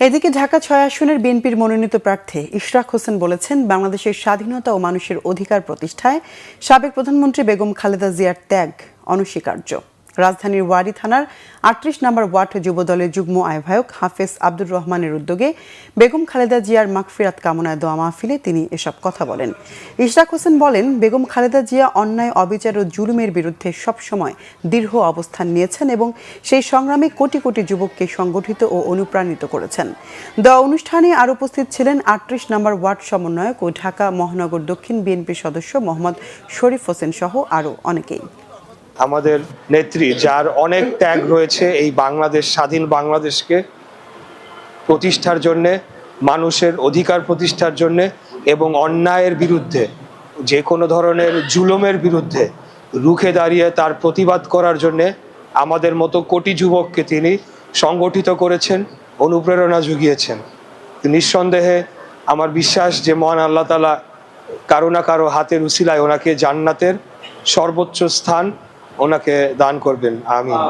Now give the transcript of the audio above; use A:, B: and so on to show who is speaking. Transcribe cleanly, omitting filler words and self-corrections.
A: এদিকে ঢাকা ৬ আসনের বিএনপির মনোনীত প্রার্থী ইশরাক হোসেন বলেছেন, বাংলাদেশের স্বাধীনতা ও মানুষের অধিকার প্রতিষ্ঠায় সাবেক প্রধানমন্ত্রী বেগম খালেদা জিয়ার ত্যাগ অনস্বীকার্য। রাজধানীর ওয়ারী থানার ৩৮ নম্বর ওয়ার্ড যুবদলের যুগ্ম আহ্বায়ক হাফেজ আব্দুর রহমানের উদ্যোগে বেগম খালেদা জিয়ার মাগফিরাত কামনায় দোয়া মাহফিলে তিনি এসব কথা বলেন। ইশরাক হোসেন বলেন, বেগম খালেদা জিয়া অন্যায়, অবিচার ও জুলুমের বিরুদ্ধে সবসময় দৃঢ় অবস্থান নিয়েছেন এবং সেই সংগ্রামে কোটি কোটি যুবককে সংগঠিত ও অনুপ্রাণিত করেছেন। দোয়া অনুষ্ঠানে আরও উপস্থিত ছিলেন ৩৮ নম্বর ওয়ার্ড সমন্বয়ক ও ঢাকা মহানগর দক্ষিণ বিএনপির সদস্য মোহাম্মদ শরীফ হোসেন সহ আরও অনেকেই।
B: আমাদের নেত্রী, যার অনেক ত্যাগ রয়েছে এই বাংলাদেশ, স্বাধীন বাংলাদেশকে প্রতিষ্ঠার জন্যে, মানুষের অধিকার প্রতিষ্ঠার জন্যে এবং অন্যায়ের বিরুদ্ধে, যে কোনো ধরনের জুলুমের বিরুদ্ধে রুখে দাঁড়িয়ে তার প্রতিবাদ করার জন্যে আমাদের মতো কোটি যুবককে তিনি সংগঠিত করেছেন, অনুপ্রেরণা জুগিয়েছেন। নিঃসন্দেহে আমার বিশ্বাস যে মহান আল্লাহ তাআলা কারো না কারো হাতের উসিলায় ওনাকে জান্নাতের সর্বোচ্চ স্থান ওনাকে দান করবেন। আমিন।